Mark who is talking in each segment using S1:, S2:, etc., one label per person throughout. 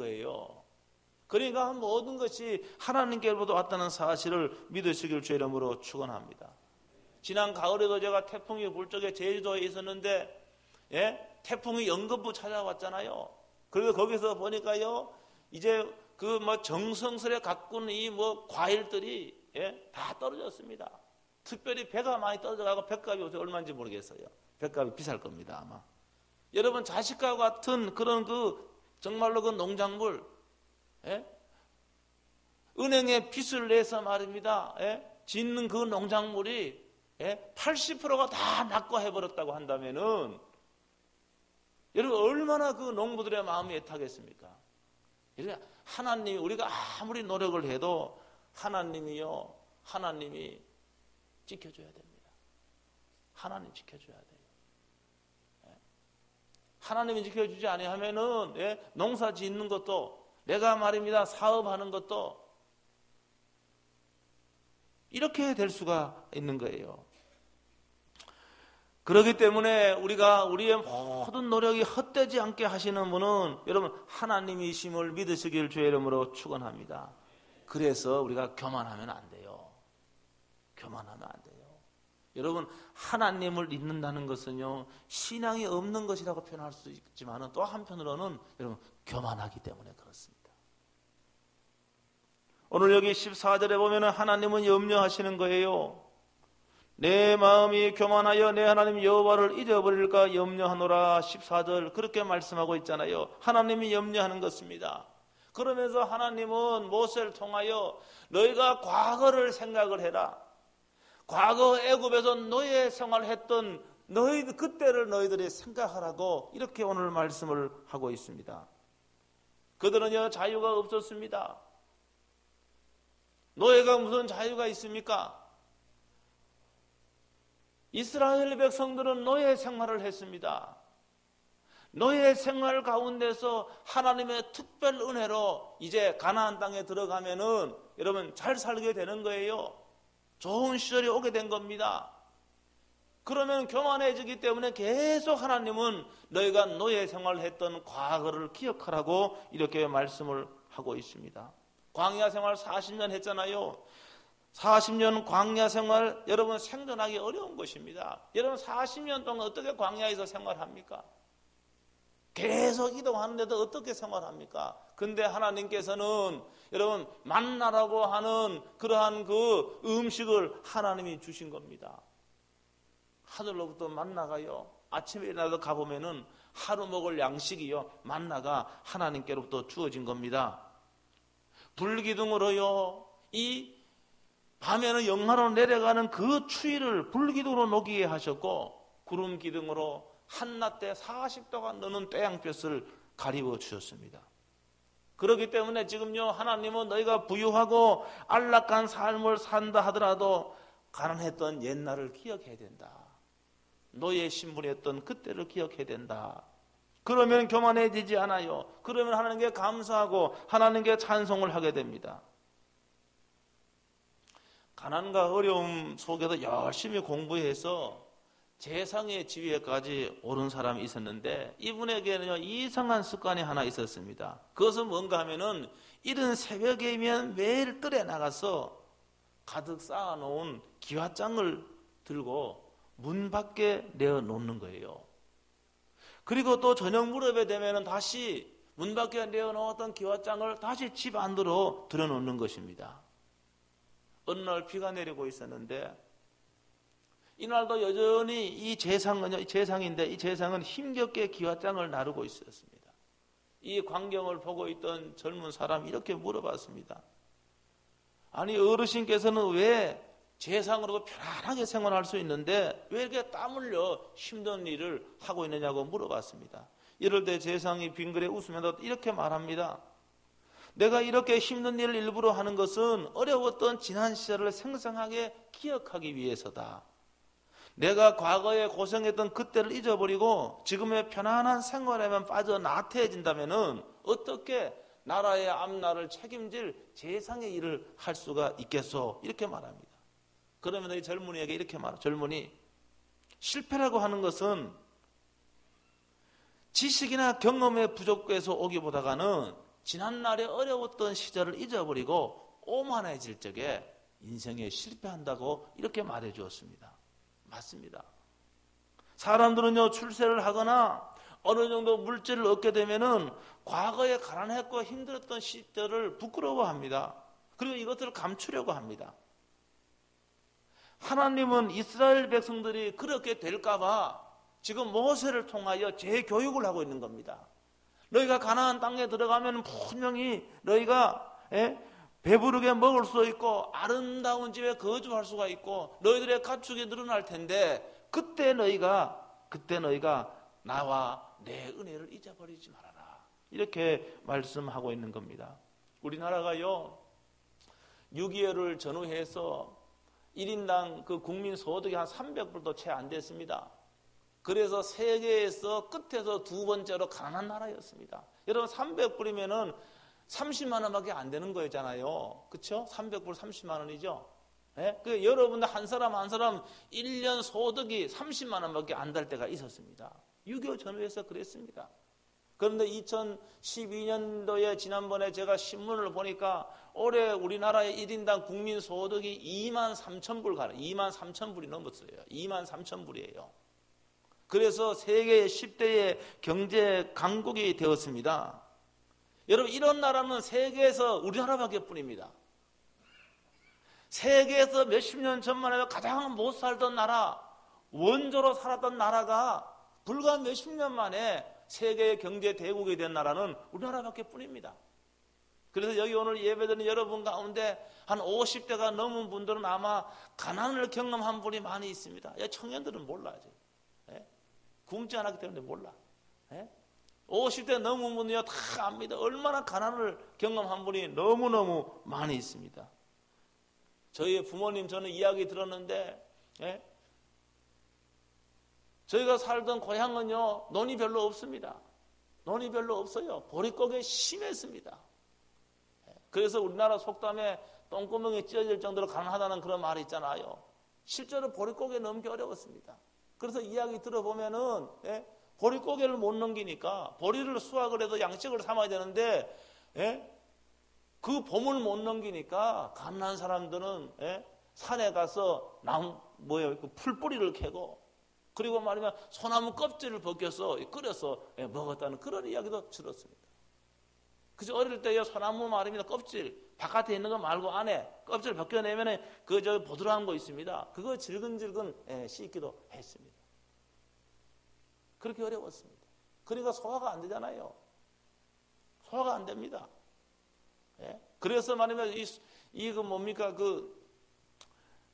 S1: 거예요. 그러니까 모든 것이 하나님께로부터 왔다는 사실을 믿으시길 주의 이름으로 축원합니다. 지난 가을에도 제가 태풍이 불 적에 제주도에 있었는데, 태풍이 연금부 찾아왔잖아요. 그리고 거기서 보니까요, 이제 그 정성스레 가꾼 이 과일들이 다 떨어졌습니다. 특별히 배가 많이 떨어져가고 볏값이 요새 얼마인지 모르겠어요. 볏값이 비쌀 겁니다, 아마. 여러분, 자식과 같은 그런 정말로 그 농작물, 은행에 빚을 내서 말입니다. 짓는 그 농작물이 80%가 다 낙과해버렸다고 한다면은 여러분 얼마나 그 농부들의 마음이 애타겠습니까? 하나님이 우리가 아무리 노력을 해도 하나님이 지켜줘야 됩니다. 하나님 지켜줘야 돼요. 하나님이 지켜주지 아니하면은 농사 짓는 것도 내가 말입니다 사업하는 것도 이렇게 될 수가 있는 거예요. 그렇기 때문에 우리가 우리의 모든 노력이 헛되지 않게 하시는 분은 여러분 하나님이심을 믿으시길 주의 이름으로 축원합니다. 그래서 우리가 교만하면 안 돼요. 교만하면 안 돼요. 여러분 하나님을 믿는다는 것은요 신앙이 없는 것이라고 표현할 수 있지만 또 한편으로는 여러분 교만하기 때문에 그렇습니다. 오늘 여기 14절에 보면 하나님은 염려하시는 거예요. 내 마음이 교만하여 내 하나님 여호와를 잊어버릴까 염려하노라. 14절 그렇게 말씀하고 있잖아요. 하나님이 염려하는 것입니다. 그러면서 하나님은 모세를 통하여 너희가 과거를 생각을 해라. 과거 애굽에서 노예 생활했던 너희들 그때를 너희들이 생각하라고 이렇게 오늘 말씀을 하고 있습니다. 그들은요 자유가 없었습니다. 노예가 무슨 자유가 있습니까? 이스라엘 백성들은 노예 생활을 했습니다. 노예 생활 가운데서 하나님의 특별 은혜로 이제 가나안 땅에 들어가면은 여러분 잘 살게 되는 거예요. 좋은 시절이 오게 된 겁니다. 그러면 교만해지기 때문에 계속 하나님은 너희가 노예 생활을 했던 과거를 기억하라고 이렇게 말씀을 하고 있습니다. 광야 생활 40년 했잖아요. 40년 광야 생활 여러분 생존하기 어려운 것입니다. 여러분 40년 동안 어떻게 광야에서 생활합니까? 계속 이동하는데도 어떻게 생활합니까? 근데 하나님께서는 여러분 만나라고 하는 그러한 그 음식을 하나님이 주신 겁니다. 하늘로부터 만나가요. 아침에 일어나서 가보면은 하루 먹을 양식이요. 만나가 하나님께로부터 주어진 겁니다. 불기둥으로요. 이 밤에는 영하로 내려가는 그 추위를 불기둥으로 녹이게 하셨고 구름 기둥으로 한낮 때 40도가 넘는 태양볕을 가리워 주셨습니다. 그렇기 때문에 지금요 하나님은 너희가 부유하고 안락한 삶을 산다 하더라도 가난했던 옛날을 기억해야 된다. 노예 신분이었던 그때를 기억해야 된다. 그러면 교만해지지 않아요. 그러면 하나님께 감사하고 하나님께 찬송을 하게 됩니다. 가난과 어려움 속에서 열심히 공부해서 재상의 지위에까지 오른 사람이 있었는데 이분에게는요 이상한 습관이 하나 있었습니다. 그것은 뭔가 하면은 이른 새벽이면 매일 뜰에 나가서 가득 쌓아놓은 기와장을 들고 문 밖에 내어놓는 거예요. 그리고 또 저녁 무렵에 되면은 다시 문 밖에 내어놓았던 기와장을 다시 집 안으로 들여놓는 것입니다. 어느 날 비가 내리고 있었는데 이날도 여전히 이 재상인데 이 재상은 힘겹게 기와장을 나르고 있었습니다. 이 광경을 보고 있던 젊은 사람이 이렇게 물어봤습니다. 아니 어르신께서는 왜 재상으로 편안하게 생활할 수 있는데 왜 이렇게 땀 흘려 힘든 일을 하고 있느냐고 물어봤습니다. 이럴 때 재상이 빙그레 웃으면서 이렇게 말합니다. 내가 이렇게 힘든 일을 일부러 하는 것은 어려웠던 지난 시절을 생생하게 기억하기 위해서다. 내가 과거에 고생했던 그때를 잊어버리고 지금의 편안한 생활에만 빠져 나태해진다면 어떻게 나라의 앞날을 책임질 재상의 일을 할 수가 있겠소? 이렇게 말합니다. 그러면 이 젊은이에게 이렇게 말합니다. 젊은이, 실패라고 하는 것은 지식이나 경험의 부족에서 오기보다는 지난날의 어려웠던 시절을 잊어버리고 오만해질 적에 인생에 실패한다고 이렇게 말해 주었습니다. 맞습니다. 사람들은요, 출세를 하거나 어느 정도 물질을 얻게 되면은 과거에 가난했고 힘들었던 시절을 부끄러워합니다. 그리고 이것들을 감추려고 합니다. 하나님은 이스라엘 백성들이 그렇게 될까봐 지금 모세를 통하여 재교육을 하고 있는 겁니다. 너희가 가나안 땅에 들어가면 분명히 너희가 배부르게 먹을 수 있고 아름다운 집에 거주할 수가 있고 너희들의 가축이 늘어날 텐데 그때 너희가 나와 내 은혜를 잊어버리지 말아라. 이렇게 말씀하고 있는 겁니다. 우리나라가요 6.25를 전후해서 1인당 그 국민 소득이 한 300불도 채 안 됐습니다. 그래서 세계에서 끝에서 두 번째로 가난한 나라였습니다. 여러분 300불이면은 30만 원밖에 안 되는 거였잖아요. 그렇죠? 300불 30만 원이죠. 그 여러분들 한 사람 1년 소득이 30만 원밖에 안 될 때가 있었습니다. 6.25 전후에서 그랬습니다. 그런데 2012년도에 지난번에 제가 신문을 보니까 올해 우리나라의 1인당 국민 소득이 2만 3천 불 가요. 2만 3천 불이 넘었어요. 2만 3천 불이에요. 그래서 세계 10대의 경제 강국이 되었습니다. 여러분 이런 나라는 세계에서 우리나라밖에 뿐입니다. 세계에서 몇십 년 전만 해도 가장 못 살던 나라, 원조로 살았던 나라가 불과 몇십 년 만에 세계의 경제 대국이 된 나라는 우리나라밖에 뿐입니다. 그래서 여기 오늘 예배드리는 여러분 가운데 한 50대가 넘은 분들은 아마 가난을 경험한 분이 많이 있습니다. 청년들은 몰라요. 굶지 않았기 때문에 몰라. 50대 넘은 분이요 다 압니다. 얼마나 가난을 경험한 분이 너무너무 많이 있습니다. 저희 부모님 저는 이야기 들었는데 저희가 살던 고향은요 논이 별로 없습니다. 논이 별로 없어요. 보릿고개 심했습니다. 그래서 우리나라 속담에 똥구멍이 찢어질 정도로 가난하다는 그런 말이 있잖아요. 실제로 보릿고개 넘기 어려웠습니다. 그래서 이야기 들어보면은 보릿고개를 못 넘기니까 보리를 수확을 해도 양식을 삼아야 되는데 그 봄을 못 넘기니까 가난한 사람들은 산에 가서 풀뿌리를 캐고 그리고 말이면 소나무 껍질을 벗겨서 끓여서 먹었다는 그런 이야기도 들었습니다. 그저 어릴 때요 소나무 말입니다. 껍질 바깥에 있는 거 말고 안에 껍질 벗겨내면 그 저 보드라운 거 있습니다. 그거 질근질근 씻기도 했습니다. 그렇게 어려웠습니다. 그러니까 소화가 안 되잖아요. 소화가 안 됩니다. 그래서 말이면 이거 뭡니까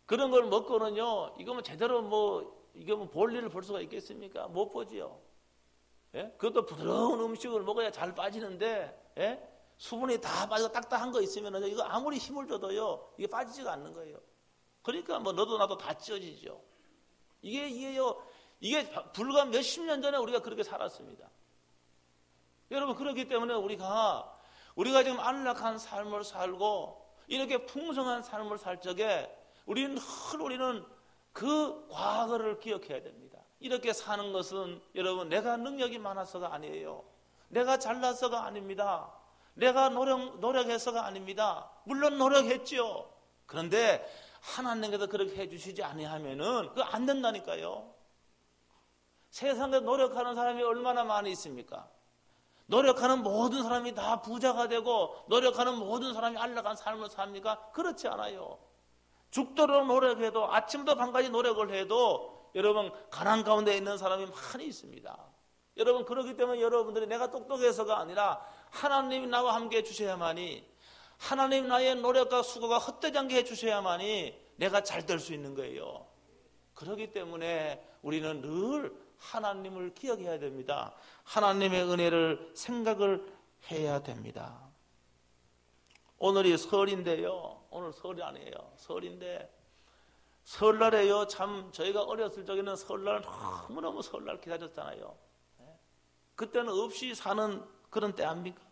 S1: 그런 걸 먹고는요 이거 뭐 제대로 이게 볼일을 볼 수가 있겠습니까? 못 보지요. 그것도 부드러운 음식을 먹어야 잘 빠지는데 수분이 다 빠지고 딱딱한 거 있으면 이거 아무리 힘을 줘도요 이게 빠지지가 않는 거예요. 그러니까 너도 나도 다 찢어지죠. 이게 불과 몇십 년 전에 우리가 그렇게 살았습니다. 여러분 그렇기 때문에 우리가 지금 안락한 삶을 살고 이렇게 풍성한 삶을 살 적에 우리는 그 과거를 기억해야 됩니다. 이렇게 사는 것은 여러분 내가 능력이 많아서가 아니에요. 내가 잘나서가 아닙니다. 내가 노력해서가 아닙니다. 물론 노력했죠. 그런데 하나님께서 그렇게 해주시지 아니하면은 그거 안 된다니까요. 세상에 노력하는 사람이 얼마나 많이 있습니까? 노력하는 모든 사람이 다 부자가 되고 노력하는 모든 사람이 안락한 삶을 삽니까? 그렇지 않아요. 죽도록 노력해도 아침부터 밤까지 노력을 해도 여러분 가난 가운데 있는 사람이 많이 있습니다. 여러분 그렇기 때문에 여러분들이 내가 똑똑해서가 아니라 하나님이 나와 함께 해주셔야만이 하나님 나의 노력과 수고가 헛되지 않게 해주셔야만이 내가 잘 될 수 있는 거예요. 그렇기 때문에 우리는 늘 하나님을 기억해야 됩니다. 하나님의 은혜를 생각을 해야 됩니다. 오늘이 설인데요. 오늘 설이 아니에요. 설인데 설날에요. 참 저희가 어렸을 적에는 설날 너무너무 설날 기다렸잖아요. 그때는 없이 사는 그런 때 아닙니까?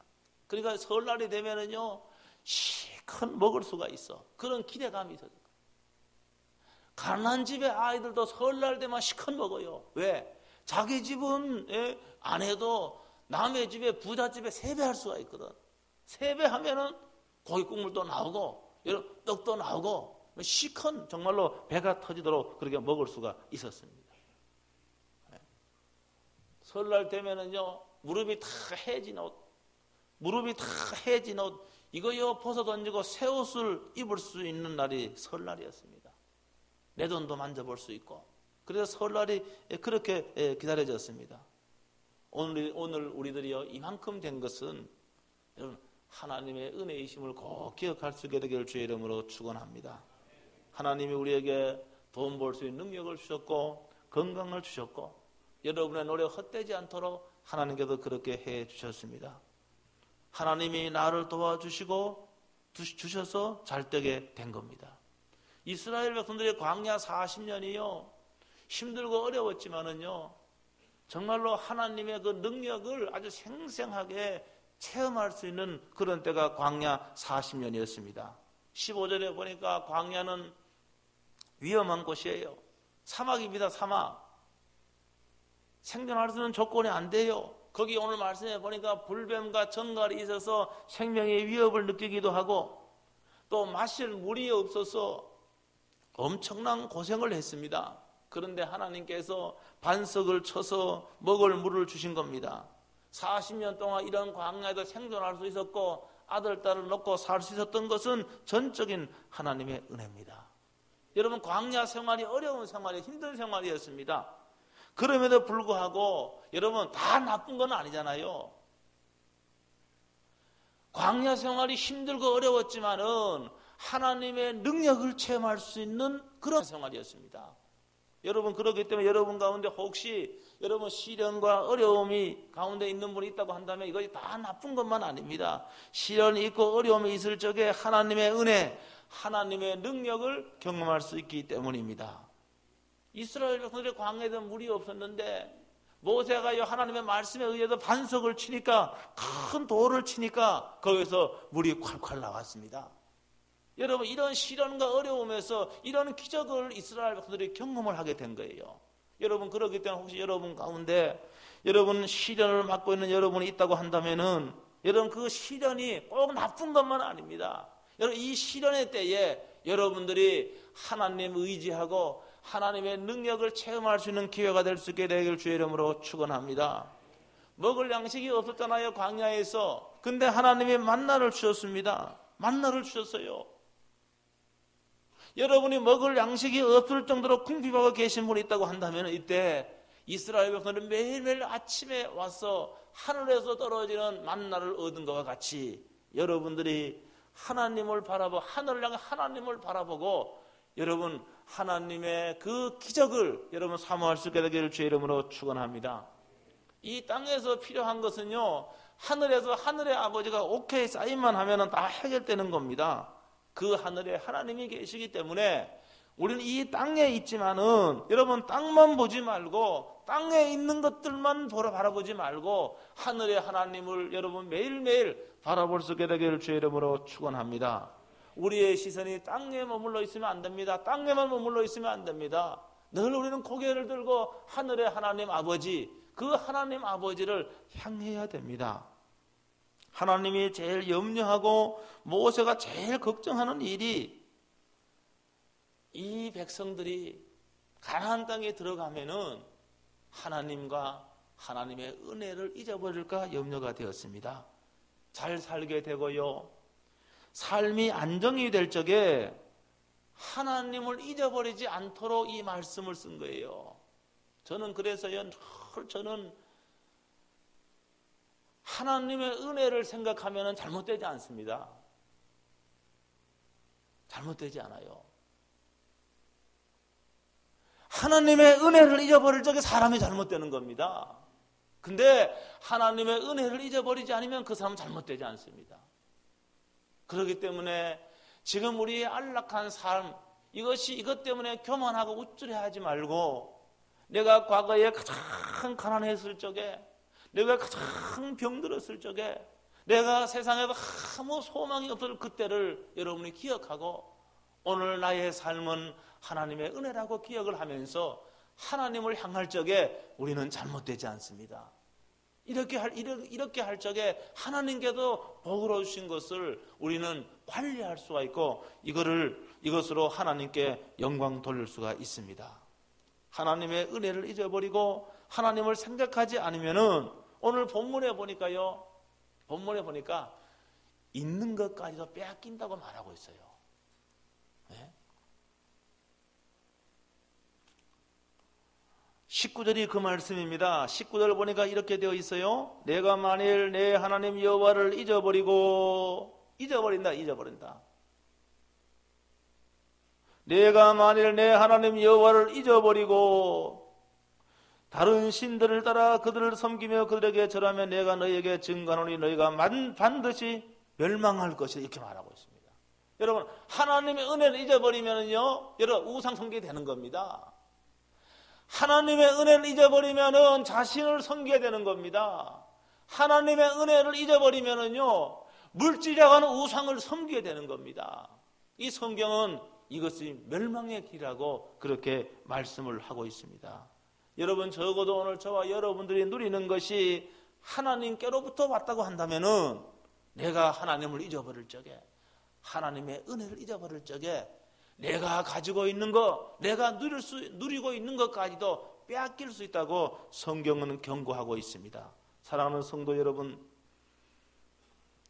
S1: 그러니까 설날이 되면은요 시큰 먹을 수가 있어. 그런 기대감이 있어요. 가난한 집의 아이들도 설날 되면 시큰 먹어요. 왜? 자기 집은 안 해도 남의 집에 부잣집에 세배할 수가 있거든. 세배하면은 고기 국물도 나오고 떡도 나오고 시큰 정말로 배가 터지도록 그렇게 먹을 수가 있었습니다. 설날 되면은요, 무릎이 다 해진 옷 이거요 벗어 던지고 새 옷을 입을 수 있는 날이 설날이었습니다. 내 돈도 만져볼 수 있고, 그래서 설날이 그렇게 기다려졌습니다. 오늘 우리들이요 이만큼 된 것은 여러분 하나님의 은혜이심을 꼭 기억할 수 있게 되기를 주의 이름으로 축원합니다. 하나님이 우리에게 돈 벌 수 있는 능력을 주셨고 건강을 주셨고 여러분의 노력 헛되지 않도록 하나님께서 그렇게 해 주셨습니다. 하나님이 나를 도와주시고 주셔서 잘 되게 된 겁니다. 이스라엘 백성들의 광야 40년이요 힘들고 어려웠지만은요 정말로 하나님의 그 능력을 아주 생생하게 체험할 수 있는 그런 때가 광야 40년이었습니다. 15절에 보니까 광야는 위험한 곳이에요. 사막입니다. 사막. 생존할 수 있는 조건이 안 돼요. 거기 오늘 말씀해 보니까 불뱀과 정갈이 있어서 생명의 위협을 느끼기도 하고 또 마실 물이 없어서 엄청난 고생을 했습니다. 그런데 하나님께서 반석을 쳐서 먹을 물을 주신 겁니다. 40년 동안 이런 광야에도 생존할 수 있었고 아들, 딸을 놓고 살 수 있었던 것은 전적인 하나님의 은혜입니다. 여러분 광야 생활이 어려운 생활이 힘든 생활이었습니다. 그럼에도 불구하고 여러분 다 나쁜 건 아니잖아요. 광야 생활이 힘들고 어려웠지만은 하나님의 능력을 체험할 수 있는 그런 생활이었습니다. 여러분 그렇기 때문에 여러분 가운데 혹시 여러분 시련과 어려움이 가운데 있는 분이 있다고 한다면 이것이 다 나쁜 것만 아닙니다. 시련이 있고 어려움이 있을 적에 하나님의 은혜, 하나님의 능력을 경험할 수 있기 때문입니다. 이스라엘 백성들의 광야에도 물이 없었는데 모세가 하나님의 말씀에 의해서 반석을 치니까 큰 돌을 치니까 거기서 물이 콸콸 나왔습니다. 여러분 이런 시련과 어려움에서 이런 기적을 이스라엘 백성들이 경험을 하게 된 거예요. 여러분 그렇기 때문에 혹시 여러분 가운데 여러분 시련을 맡고 있는 여러분이 있다고 한다면은 여러분 그 시련이 꼭 나쁜 것만 아닙니다. 여러분 이 시련의 때에 여러분들이 하나님 의지하고 하나님의 능력을 체험할 수 있는 기회가 될 수 있게 되길 주의 이름으로 축원합니다. 먹을 양식이 없었잖아요 광야에서. 근데 하나님이 만나를 주셨습니다. 만나를 주셨어요. 여러분이 먹을 양식이 없을 정도로 궁핍하고 계신 분이 있다고 한다면 이때 이스라엘 백성들은 매일매일 아침에 와서 하늘에서 떨어지는 만나를 얻은 것과 같이 여러분들이 하나님을 바라보고 하늘을 향해 하나님을 바라보고 여러분 하나님의 그 기적을 여러분 사모할 수 있게 되기를 주의 이름으로 축원합니다. 이 땅에서 필요한 것은요 하늘에서 하늘의 아버지가 오케이 사인만 하면 다 해결되는 겁니다. 그 하늘에 하나님이 계시기 때문에 우리는 이 땅에 있지만은 여러분 땅만 보지 말고 땅에 있는 것들만 바라보지 말고 하늘의 하나님을 여러분 매일매일 바라볼 수 있게 되기를 주의 이름으로 축원합니다. 우리의 시선이 땅에 머물러 있으면 안 됩니다. 땅에만 머물러 있으면 안 됩니다. 늘 우리는 고개를 들고 하늘의 하나님 아버지, 그 하나님 아버지를 향해야 됩니다. 하나님이 제일 염려하고 모세가 제일 걱정하는 일이 이 백성들이 가나안 땅에 들어가면은 하나님과 하나님의 은혜를 잊어버릴까 염려가 되었습니다. 잘 살게 되고요. 삶이 안정이 될 적에 하나님을 잊어버리지 않도록 이 말씀을 쓴 거예요. 저는 그래서요, 저는 하나님의 은혜를 생각하면 잘못되지 않습니다. 잘못되지 않아요. 하나님의 은혜를 잊어버릴 적에 사람이 잘못되는 겁니다. 근데 하나님의 은혜를 잊어버리지 않으면 그 사람은 잘못되지 않습니다. 그렇기 때문에 지금 우리의 안락한 삶, 이것 때문에 교만하고 우쭐해하지 말고 내가 과거에 가장 가난했을 적에 내가 가장 병들었을 적에 내가 세상에도 아무 소망이 없을 그때를 여러분이 기억하고 오늘 나의 삶은 하나님의 은혜라고 기억을 하면서 하나님을 향할 적에 우리는 잘못되지 않습니다. 이렇게 할 적에 하나님께도 복을 주신 것을 우리는 관리할 수가 있고 이것으로 하나님께 영광 돌릴 수가 있습니다. 하나님의 은혜를 잊어버리고 하나님을 생각하지 않으면은 오늘 본문에 보니까 있는 것까지도 빼앗긴다고 말하고 있어요. 네? 19절이 그 말씀입니다. 19절 보니까 이렇게 되어 있어요. 내가 만일 내 하나님 여호와를 잊어버린다. 내가 만일 내 하나님 여호와를 잊어버리고 다른 신들을 따라 그들을 섬기며 그들에게 절하면 내가 너희에게 증거하노니 너희가 반드시 멸망할 것이다. 이렇게 말하고 있습니다. 여러분, 하나님의 은혜를 잊어버리면요, 여러분 우상 숭배가 되는 겁니다. 하나님의 은혜를 잊어버리면은 자신을 섬기게 되는 겁니다. 하나님의 은혜를 잊어버리면은요, 물질이라고 하는 우상을 섬기게 되는 겁니다. 이 성경은 이것이 멸망의 길이라고 그렇게 말씀을 하고 있습니다. 여러분, 적어도 오늘 저와 여러분들이 누리는 것이 하나님께로부터 왔다고 한다면은 내가 하나님을 잊어버릴 적에, 하나님의 은혜를 잊어버릴 적에 내가 가지고 있는 것, 내가 누리고 있는 것까지도 빼앗길 수 있다고 성경은 경고하고 있습니다. 사랑하는 성도 여러분,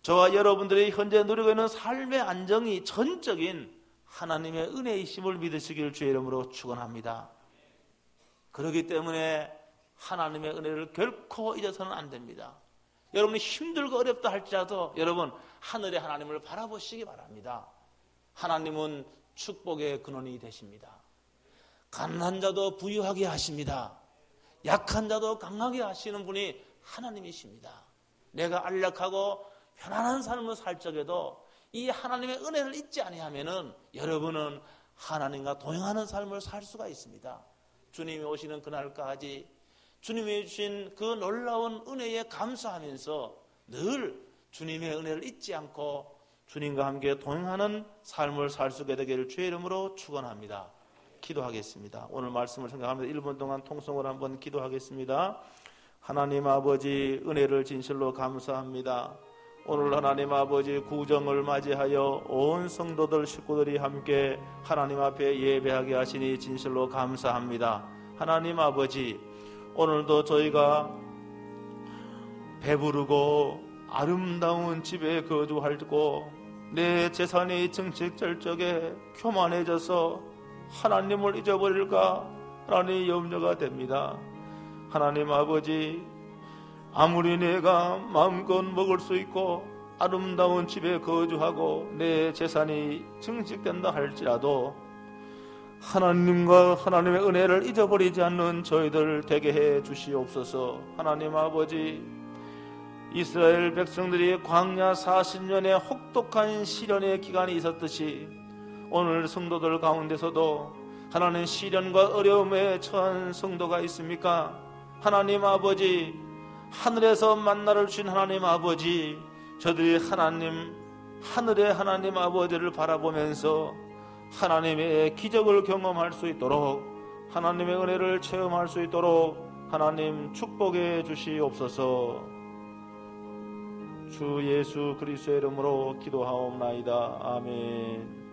S1: 저와 여러분들이 현재 누리고 있는 삶의 안정이 전적인 하나님의 은혜이심을 믿으시길 주의 이름으로 축원합니다. 그렇기 때문에 하나님의 은혜를 결코 잊어서는 안 됩니다. 여러분이 힘들고 어렵다 할지라도 여러분 하늘의 하나님을 바라보시기 바랍니다. 하나님은 축복의 근원이 되십니다. 가난한 자도 부유하게 하십니다. 약한 자도 강하게 하시는 분이 하나님이십니다. 내가 안락하고 편안한 삶을 살 적에도 이 하나님의 은혜를 잊지 아니하면은 여러분은 하나님과 동행하는 삶을 살 수가 있습니다. 주님이 오시는 그날까지 주님이 주신 그 놀라운 은혜에 감사하면서 늘 주님의 은혜를 잊지 않고 주님과 함께 동행하는 삶을 살 수 있게 되기를 주의 이름으로 축원합니다. 기도하겠습니다. 오늘 말씀을 생각하면서 1분 동안 통성으로 한번 기도하겠습니다. 하나님 아버지, 은혜를 진실로 감사합니다. 오늘 하나님 아버지 구정을 맞이하여 온 성도들 식구들이 함께 하나님 앞에 예배하게 하시니 진실로 감사합니다. 하나님 아버지, 오늘도 저희가 배부르고 아름다운 집에 거주하고 내 재산이 증식절적에 교만해져서 하나님을 잊어버릴까 하나님 염려가 됩니다. 하나님 아버지, 아무리 내가 마음껏 먹을 수 있고 아름다운 집에 거주하고 내 재산이 증식된다 할지라도 하나님과 하나님의 은혜를 잊어버리지 않는 저희들 되게 해 주시옵소서. 하나님 아버지, 이스라엘 백성들이 광야 40년의 혹독한 시련의 기간이 있었듯이 오늘 성도들 가운데서도 하나님 시련과 어려움에 처한 성도가 있습니까? 하나님 아버지, 하늘에서 만나를 주신 하나님 아버지, 저들이 하늘의 하나님 아버지를 바라보면서 하나님의 기적을 경험할 수 있도록, 하나님의 은혜를 체험할 수 있도록 하나님 축복해 주시옵소서. 주 예수 그리스도의 이름으로 기도하옵나이다. 아멘.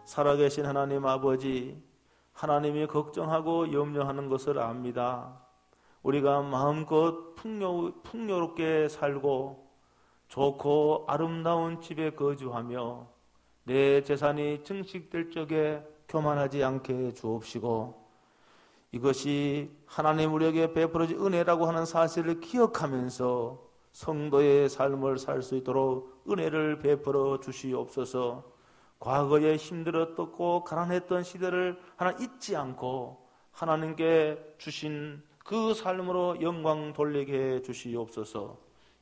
S1: 살아계신 하나님 아버지, 하나님이 걱정하고 염려하는 것을 압니다. 우리가 마음껏 풍요롭게 살고 좋고 아름다운 집에 거주하며 내 재산이 증식될 적에 교만하지 않게 주옵시고, 이것이 하나님 우리에게 베풀어진 은혜라고 하는 사실을 기억하면서 성도의 삶을 살 수 있도록 은혜를 베풀어 주시옵소서. 과거에 힘들었고 가난했던 시대를 하나 잊지 않고 하나님께 주신 그 삶으로 영광 돌리게 해 주시옵소서.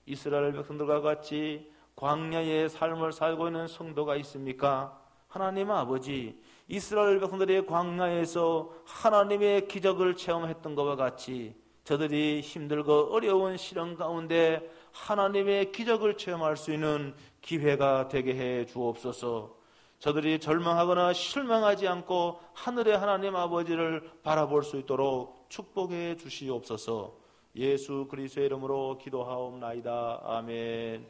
S1: 이스라엘 백성들과 같이 광야의 삶을 살고 있는 성도가 있습니까? 하나님 아버지, 이스라엘 백성들이 광야에서 하나님의 기적을 체험했던 것과 같이 저들이 힘들고 어려운 시련 가운데 하나님의 기적을 체험할 수 있는 기회가 되게 해 주옵소서. 저들이 절망하거나 실망하지 않고 하늘의 하나님 아버지를 바라볼 수 있도록 축복해 주시옵소서. 예수 그리스도의 이름으로 기도하옵나이다. 아멘.